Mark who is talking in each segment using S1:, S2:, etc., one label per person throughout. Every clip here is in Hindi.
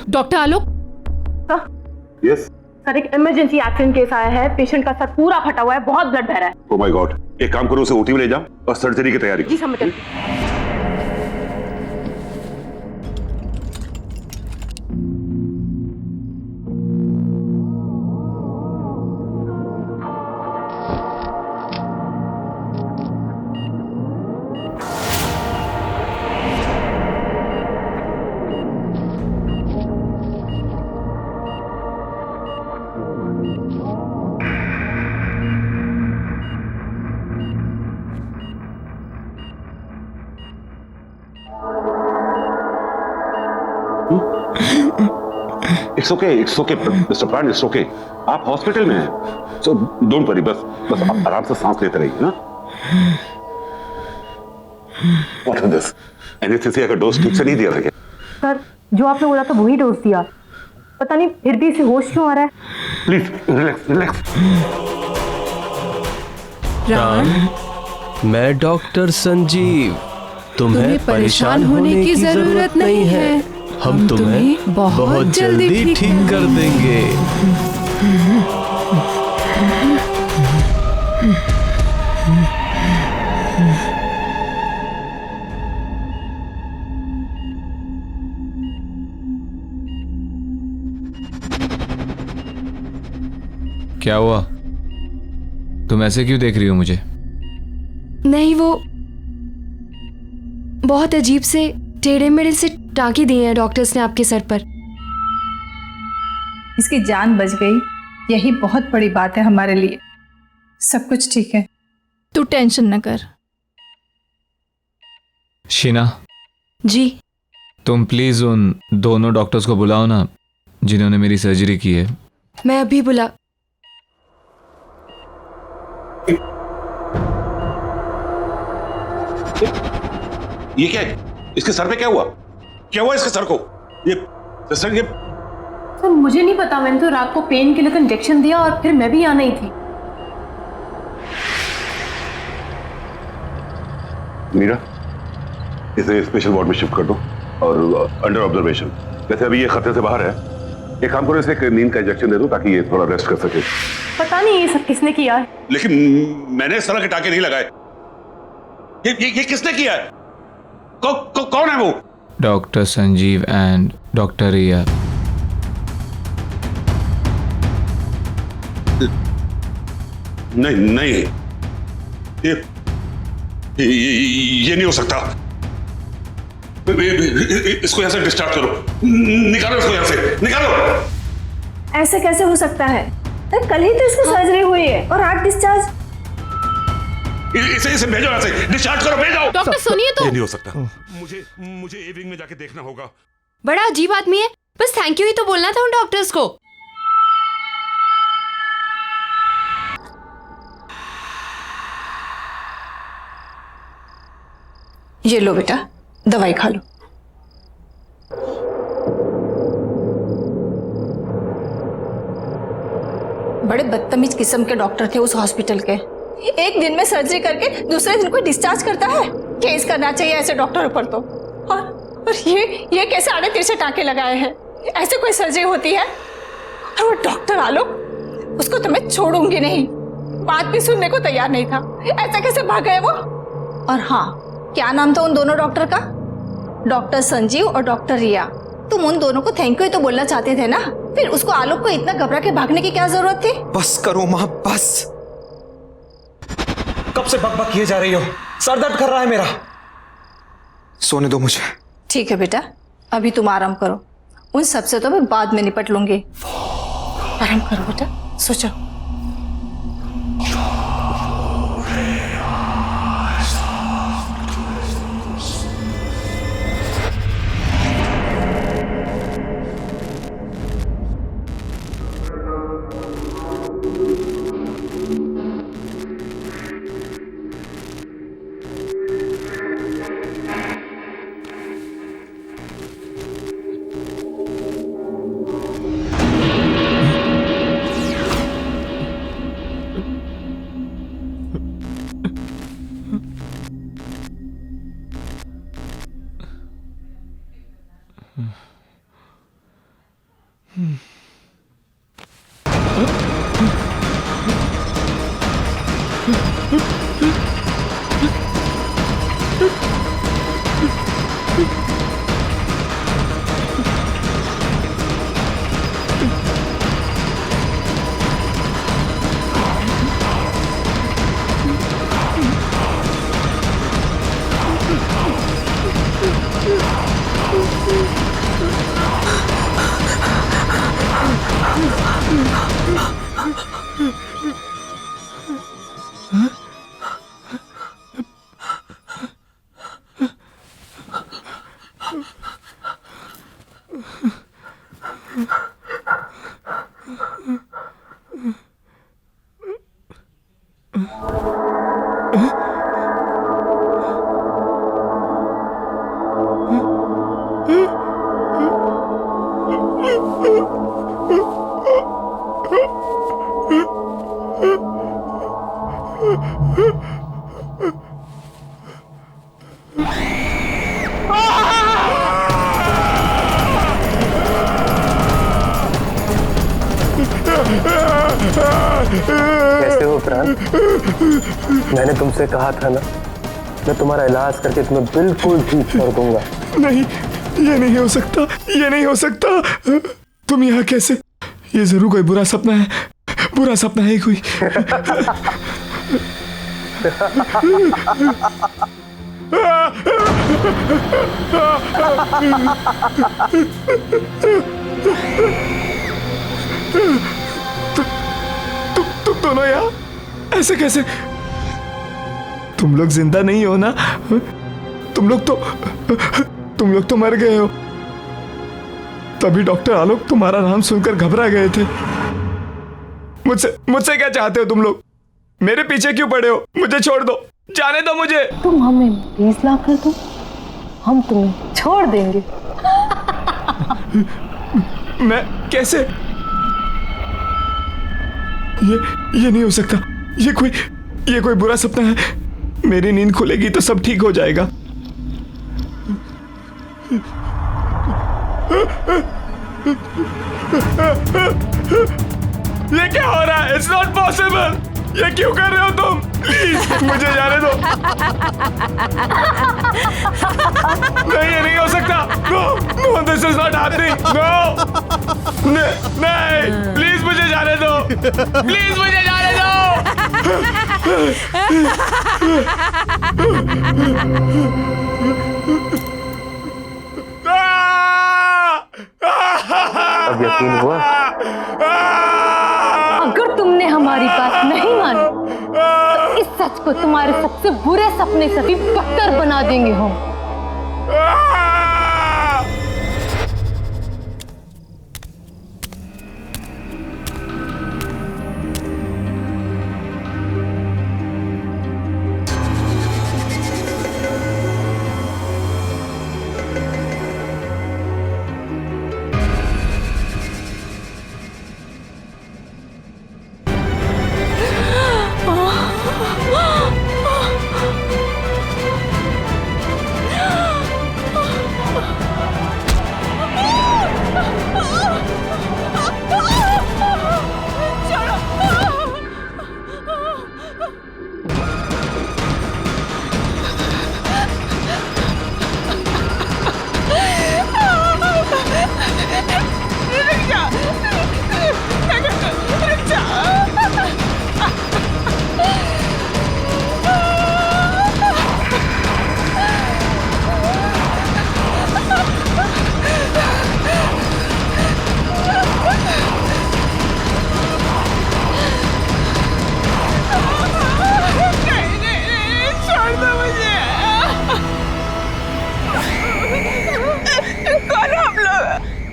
S1: डॉक्टर आलोक।
S2: यस
S3: सर, एक इमरजेंसी एक्सीडेंट केस आया है। पेशेंट का सर पूरा फटा हुआ है, बहुत ब्लड बह रहा है।
S2: ओह माय गॉड, एक काम करो, उसे ओटी में ले जाओ और सर्जरी की तैयारी करो।
S3: जी समझ गई।
S2: इट्स ओके मिस्टर प्राण, इट्स ओके। आप हॉस्पिटल में हैं, सो डोंट वरी। बस आप आराम से सांस लेते रहिए ना। What is this? एनेस्थीसिया का डोज ठीक से नहीं दिया था क्या?
S3: सर, जो आपने बोला था वही डोज दिया। पता नहीं फिर भी इसे होश क्यों आ रहा है।
S2: Please relax relax.
S4: प्राण, मैं डॉक्टर संजीव। तुम्हें
S1: परेशान होने की जरूरत नहीं है।
S4: हम तुम्हें बहुत जल्दी ठीक कर देंगे।
S5: क्या हुआ? तुम ऐसे क्यों देख रही हो मुझे?
S6: नहीं, वो बहुत अजीब से टेढ़े मेढ़े से टाँके दिए हैं डॉक्टर्स ने आपके सर पर।
S7: इसकी जान बच गई, यही बहुत बड़ी बात है हमारे लिए। सब कुछ ठीक है,
S1: तू टेंशन न कर।
S5: शीना,
S6: जी।
S5: तुम प्लीज उन दोनों डॉक्टर्स को बुलाओ ना, जिन्होंने मेरी सर्जरी की है।
S6: मैं अभी बुला।
S2: ये क्या है? इसके सर पे क्या हुआ? क्या हुआ इसके सर को? ये सर, ये
S3: सर मुझे नहीं पता, मैंने तो रात को पेन किलर का इंजेक्शन दिया और फिर मैं भी यहाँ नहीं थी।
S2: मीरा, इसे स्पेशल वार्ड में शिफ्ट कर दो और अंडर ऑब्जर्वेशन। वैसे अभी ये खतरे से बाहर है। एक काम करो, इसे एक नींद का इंजेक्शन दे दो ताकि ये थोड़ा रेस्ट कर सके।
S3: पता नहीं ये सब किसने किया है।
S2: लेकिन मैंने इस तरह के टाके नहीं लगाए। ये किसने किया है? कौन है वो?
S5: डॉक्टर संजीव एंड डॉक्टर रिया।
S2: नहीं, ये नहीं हो सकता। इसको यहां से डिस्चार्ज करो। निकालो इसको यहां से, निकालो।
S7: ऐसे कैसे हो सकता है? कल ही तो इसकी सर्जरी हुई है और आज डिस्चार्ज।
S2: इसे भेजो यहां से, डिस्चार्ज करो, भेजो।
S1: डॉक्टर सुनिए तो।
S2: ये नहीं हो सकता। मुझे ए विंग में जाके देखना होगा।
S6: बड़ा अजीब आदमी है, बस थैंक यू ही तो बोलना था उन डॉक्टर्स को।
S7: ये लो बेटा, दवाई खा लो। बड़े बदतमीज किस्म के डॉक्टर थे उस हॉस्पिटल के। एक दिन में सर्जरी करके दूसरे दिन कोई डिस्चार्ज करता है? केस करना चाहिए ऐसे डॉक्टरों पर तो। और ये कैसे आड़े तिरछे टाके लगाए हैं? ऐसे कोई सर्जरी होती है? और वो डॉक्टर आलोक, उसको तो मैं छोड़ूंगी नहीं। बात भी सुनने को तैयार नहीं था। ऐसे कैसे भाग गए वो? और हाँ, क्या नाम था उन दोनों डॉक्टर का? डॉक्टर संजीव और डॉक्टर रिया। तुम उन दोनों को थैंक यू तो बोलना चाहते थे ना, फिर उसको आलोक को इतना घबरा के भागने की क्या जरूरत थी?
S8: बस करो माँ, बस। कब से बकबक किए जा रही हो? सर दर्द कर रहा है मेरा। सोने दो मुझे।
S7: ठीक है बेटा, अभी तुम आराम करो। उन सबसे तो मैं बाद में निपट लूंगी। आराम करो बेटा, सो जाओ।
S9: कैसे हो प्राण? मैंने तुमसे कहा था ना, मैं तुम्हारा इलाज करके तुम्हें बिल्कुल ठीक कर दूंगा।
S10: नहीं, ये नहीं हो सकता, ये नहीं हो सकता। तुम यहाँ कैसे? ये जरूर कोई बुरा सपना है, बुरा सपना है कोई। तुम दोनों यहाँ ऐसे कैसे? तुम लोग जिंदा नहीं हो ना? तुम लोग तो मर गए हो। तभी डॉक्टर आलोक तुम्हारा नाम सुनकर घबरा गए थे। मुझसे क्या चाहते हो तुम लोग? मेरे पीछे क्यों पड़े हो? मुझे छोड़ दो, जाने दो मुझे।
S3: तुम हमें 20 लाख कर दो, हम तुम्हें छोड़ देंगे।
S10: मैं कैसे? ये नहीं हो सकता। ये कोई बुरा सपना है। मेरी नींद खुलेगी तो सब ठीक हो जाएगा। ये क्या हो रहा है? It's not possible. ये क्यों कर रहे हो तुम? प्लीज मुझे जाने दो। नहीं, ये नहीं हो सकता। No, this is not happening. No, नहीं, प्लीज मुझे जाने दो। प्लीज मुझे जाने दो।
S9: अब यकीन हुआ?
S3: अगर तुमने हमारी बात नहीं मानी तो इस सच को तुम्हारे सबसे बुरे सपने से भी बदतर बना देंगे हम।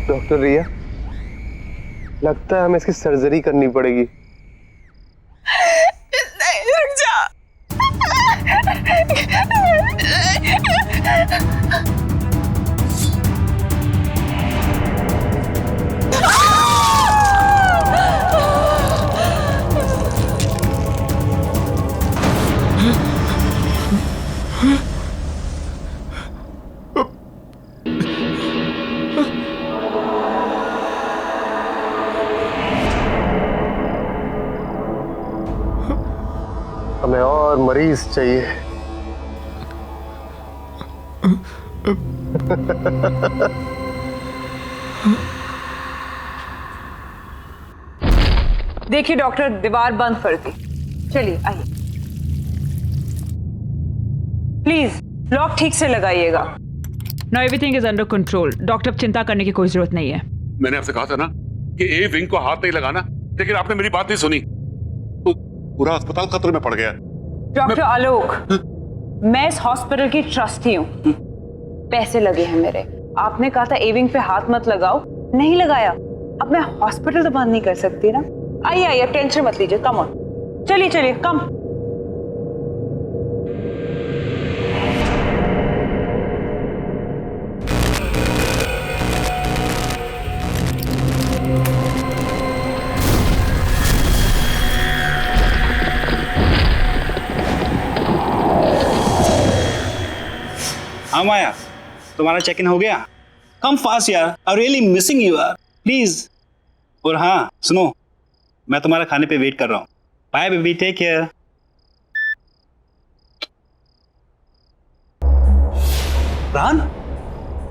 S9: डॉक्टर रिया, लगता है हमें इसकी सर्जरी करनी पड़ेगी।
S7: नहीं, रुक जा।
S9: हमें और मरीज चाहिए।
S11: देखिए डॉक्टर, दीवार बंद कर दी। चलिए आइए, प्लीज लॉक ठीक से लगाइएगा। No, everything is under control. Doctor, अब चिंता करने की कोई जरूरत नहीं है।
S2: मैंने आपसे कहा था ना कि ए विंग को हाथ नहीं लगाना, लेकिन आपने मेरी बात नहीं सुनी तो पूरा अस्पताल खतरे में पड़ गया।
S11: डॉक्टर आलोक, मैं इस हॉस्पिटल की ट्रस्टी हूँ, पैसे लगे हैं मेरे। आपने कहा था ए विंग पे हाथ मत लगाओ, नहीं लगाया। अब मैं हॉस्पिटल तो बंद नहीं कर सकती ना। आइए आइए, टेंशन मत लीजिए, कम ऑन, चलिए चलिए, कम।
S12: हाँ माया, तुम्हारा चेक इन हो गया? कम फास्ट यार, आई रियली मिसिंग यू यार, प्लीज। और हाँ सुनो, मैं तुम्हारा खाने पे वेट कर रहा हूँ। Bye baby, take care. रान,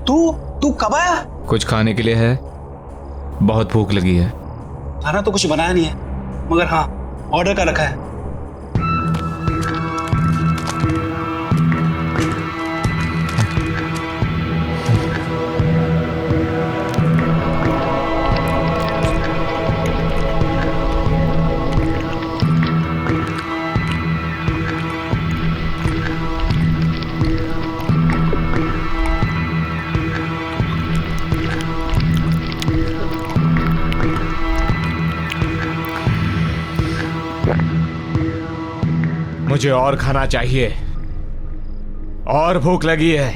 S12: तू कब आया?
S5: कुछ खाने के लिए है? बहुत भूख लगी है।
S12: खाना तो कुछ बनाया नहीं है, मगर हाँ ऑर्डर कर रखा है।
S10: मुझे और खाना चाहिए, और भूख लगी है।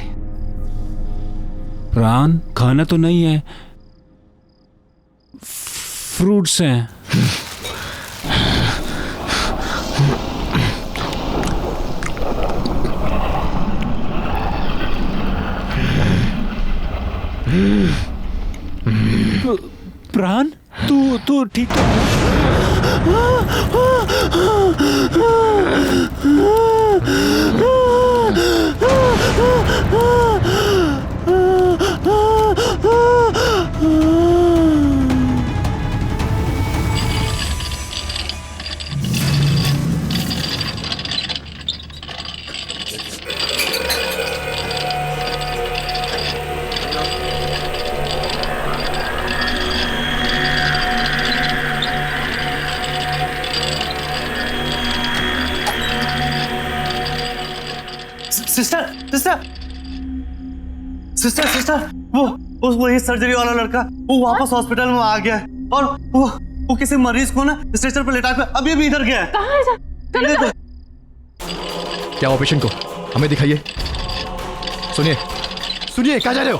S12: रान, खाना तो नहीं है, फ्रूट्स हैं। प्राण, तू ठीक सिस्टर, वो ये सर्जरी वाला लड़का वो वापस हॉस्पिटल में आ गया है, और वो किसी मरीज को ना स्ट्रेचर पर लेटा के अभी इधर गया है।
S3: कहाँ है? चलो
S4: क्या हुआ पेशेंट को? हमें दिखाइए। सुनिए, कहाँ जा रहे हो?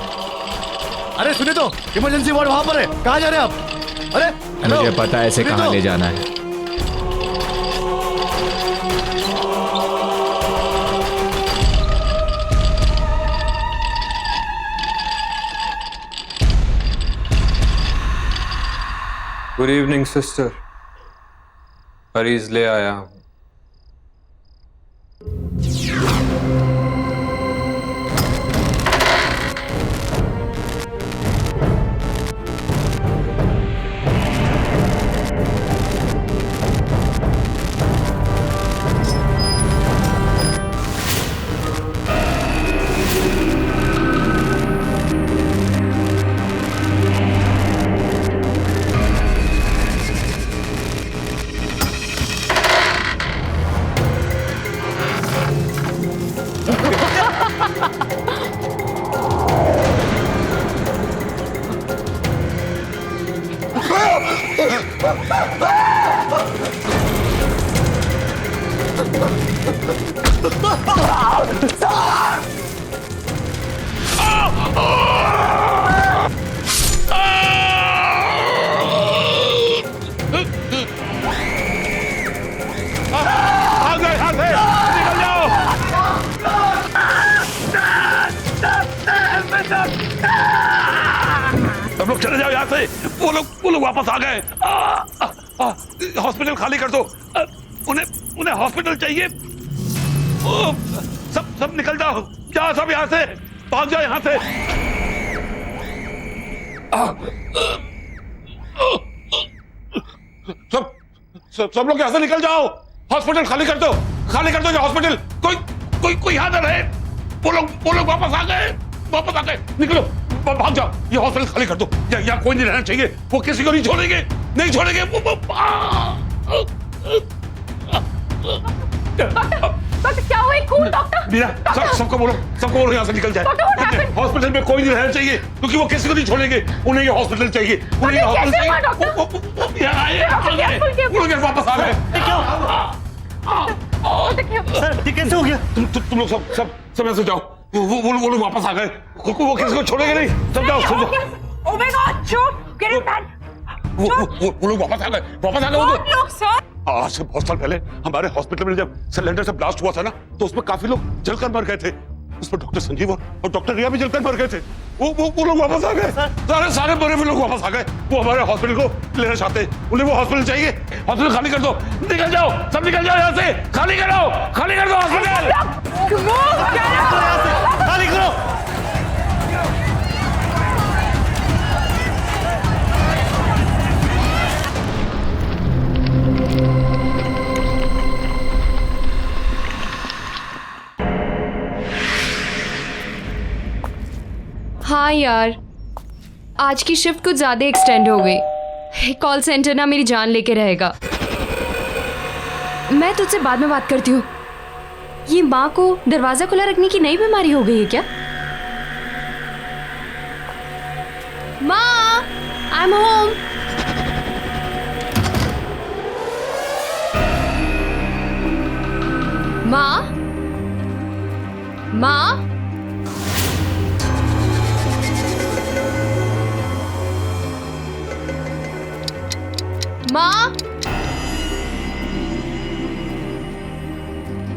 S4: अरे सुनिए तो, इमरजेंसी वार्ड वहां पर है, कहाँ जा रहे हैं आप? अरे
S5: मुझे पता है इसे कहाँ ले जाना है।
S13: गुड इवनिंग सिस्टर, मरीज ले आया हूं।
S2: सब लोग चले जाओ यहाँ से। वो लोग वापस आ गए। हॉस्पिटल खाली कर दो। उन्हें हॉस्पिटल चाहिए। ओ, सब निकल जाओ, जाओ सब यहाँ से, भाग जाओ यहाँ से। सब लोग यहाँ से निकल जाओ, हॉस्पिटल खाली कर दो ये हॉस्पिटल। कोई यहाँ ना रहे। वो लोग वापस आ गए, निकलो, भाग जाओ, ये हॉस्पिटल खाली कर दो। यहाँ कोई नहीं रहना चाहिए, वो किसी को नहीं छोड़ेंगे।
S3: डॉक्टर क्या हुआ? खून डॉक्टर।
S2: मीरा, सबको बोलो यहाँ से निकल जाए। हॉस्पिटल में कोई नहीं रहना चाहिए, क्योंकि वो किसी को नहीं छोड़ेंगे। उन्हें ये हॉस्पिटल चाहिए, वो लोग वापस आ गए।
S12: सर ये कैसे हो गया?
S2: तुम लोग सब यहाँ से जाओ। वो लोग वापस आ गए, वो किसी को छोड़ेंगे नहीं। सब जाओ।
S11: Oh my God, चुप, get it back.
S2: वो लोग वापस आ गए।
S11: कौन लोग सर?
S2: आज से बहुत साल पहले हमारे हॉस्पिटल में जब सिलेंडर से ब्लास्ट हुआ था ना, तो उसमें काफी लोग जलकर मर गए थे। उसमें डॉक्टर संजीव और डॉक्टर रिया भी जलकर मर गए थे। वो लोग वापस आ गए, सारे मरे हुए लोग वापस आ गए। वो हमारे हॉस्पिटल को लेना चाहते हैं, उन्हें वो हॉस्पिटल चाहिए। हॉस्पिटल खाली कर दो, निकल जाओ, सब निकल जाओ यहाँ से। खाली कर दो हॉस्पिटल।
S12: खाली करो।
S6: हाँ यार, आज की शिफ्ट कुछ ज्यादा एक्सटेंड हो गई। कॉल सेंटर ना मेरी जान लेके रहेगा। मैं तुझसे बाद में बात करती हूँ। ये माँ को दरवाजा खुला रखने की नई बीमारी हो गई है क्या? माँ, आई एम होम। माँ, माँ,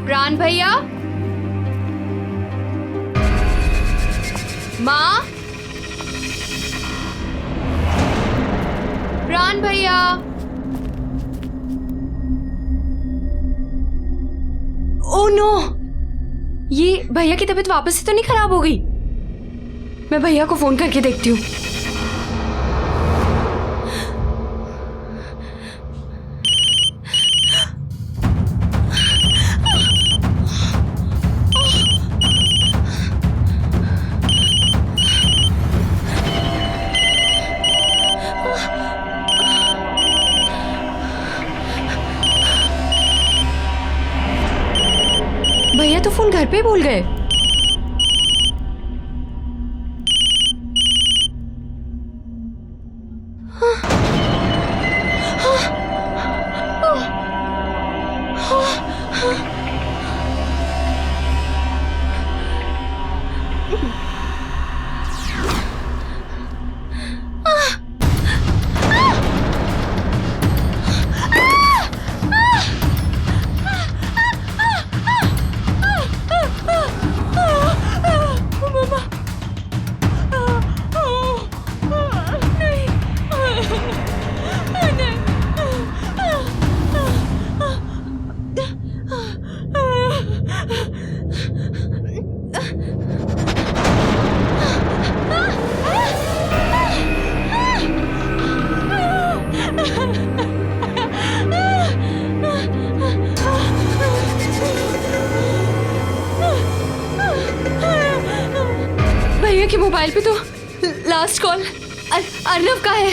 S6: प्राण भैया, माँ, प्राण भैया। ओह नो, ये भैया की तबीयत वापस से तो नहीं खराब हो गई? मैं भैया को फोन करके देखती हूँ। भैया तो फोन घर पे भूल गए। भैया के मोबाइल पे तो लास्ट कॉल अर्नव का है।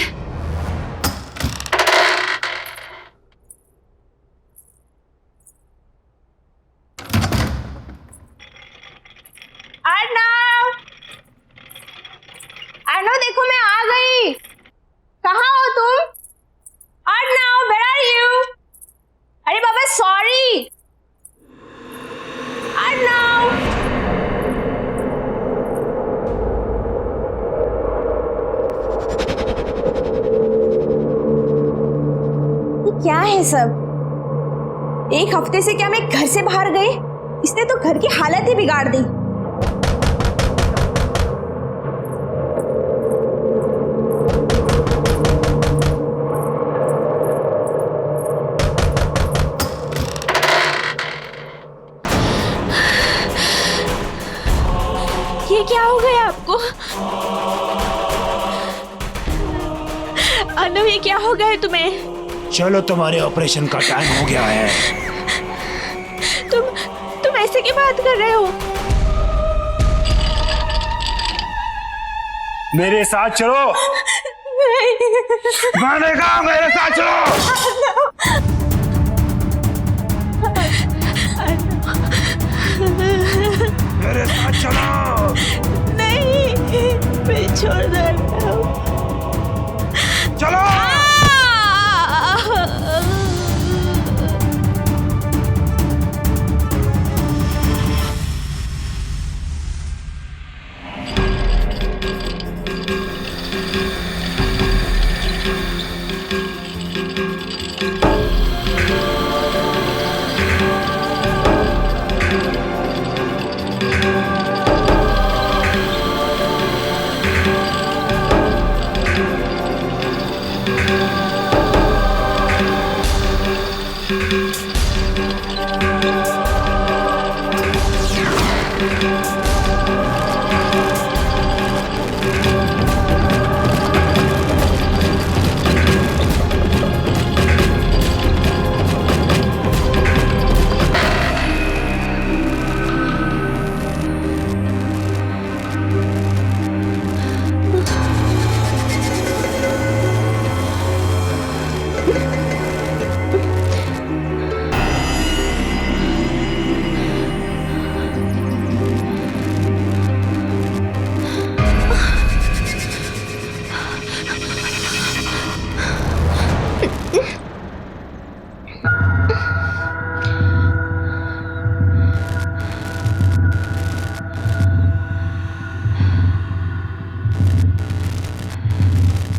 S3: अर्नव देखो मैं आ गई। कहाँ हो तुम? Arnav, where are you? अरे बाबा सॉरी। अर्नव, ये क्या है सब? एक हफ्ते से क्या मैं घर से बाहर गई? इसने तो घर की हालत ही बिगाड़ दी। मानो ये क्या हो गया है तुम्हें?
S14: चलो तुम्हारे ऑपरेशन का टाइम हो गया है।
S3: तुम ऐसे की बात कर रहे हो?
S14: मेरे साथ चलो। मैंने कहा मेरे साथ चलो। मेरे साथ चलो।
S3: नहीं, मैं छोड़ दे रहा हूँ।
S14: चलो।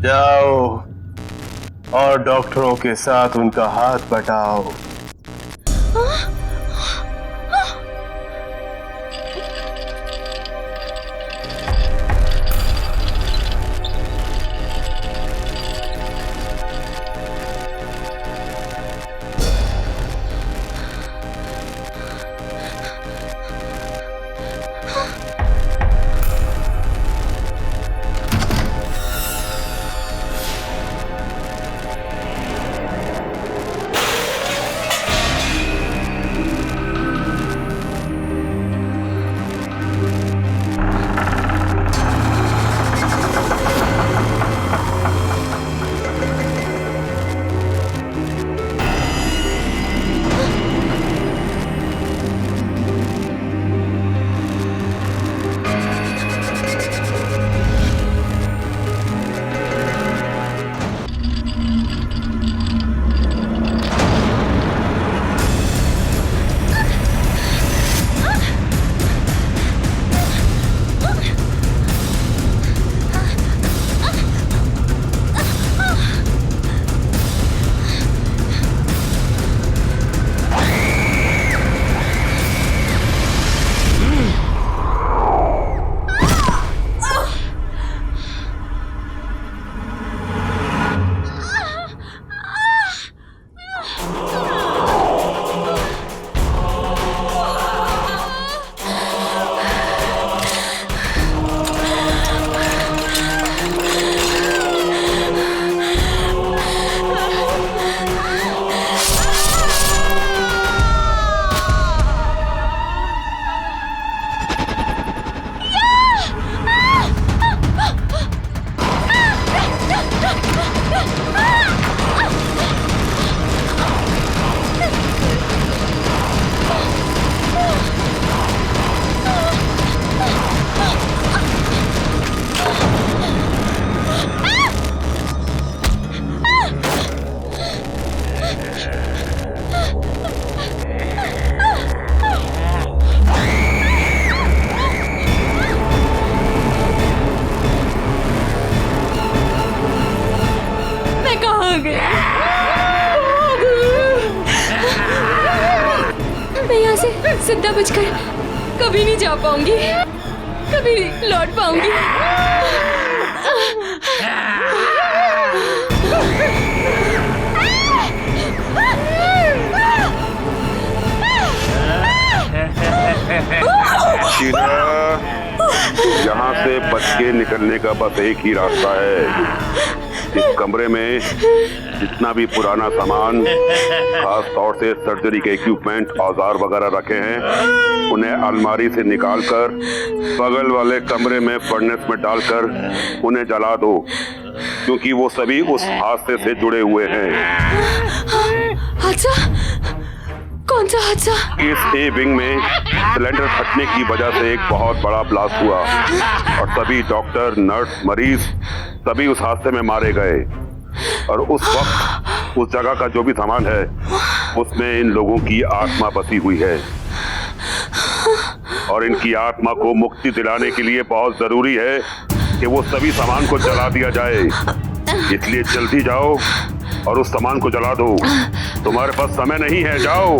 S9: जाओ और डॉक्टरों के साथ उनका हाथ बटाओ।
S6: मैं यहाँ से जिंदा बचकर कभी नहीं जा पाऊंगी, कभी नहीं लौट पाऊंगी।
S2: शीला, यहाँ से बच के निकलने का बस एक ही रास्ता है। इस कमरे में जितना भी पुराना सामान, खास तौर से सर्जरी के इक्विपमेंट, औजार वगैरह रखे हैं, उन्हें अलमारी से निकालकर बगल वाले कमरे में फर्नेस में डालकर उन्हें जला दो, क्योंकि वो सभी उस हादसे से जुड़े हुए हैं।
S6: हादसा? कौन सा हादसा?
S2: इस ए विंग में सिलेंडर फटने की वजह से एक बहुत बड़ा ब्लास्ट हुआ और सभी डॉक्टर, नर्स, मरीज सभी उस हादसे में मारे गए। और उस वक्त उस जगह का जो भी सामान है उसमें इन लोगों की आत्मा बसी हुई है और इनकी आत्मा को मुक्ति दिलाने के लिए बहुत जरूरी है कि वो सभी सामान को जला दिया जाए। इसलिए जल्दी जाओ और उस सामान को जला दो। तुम्हारे पास समय नहीं है, जाओ।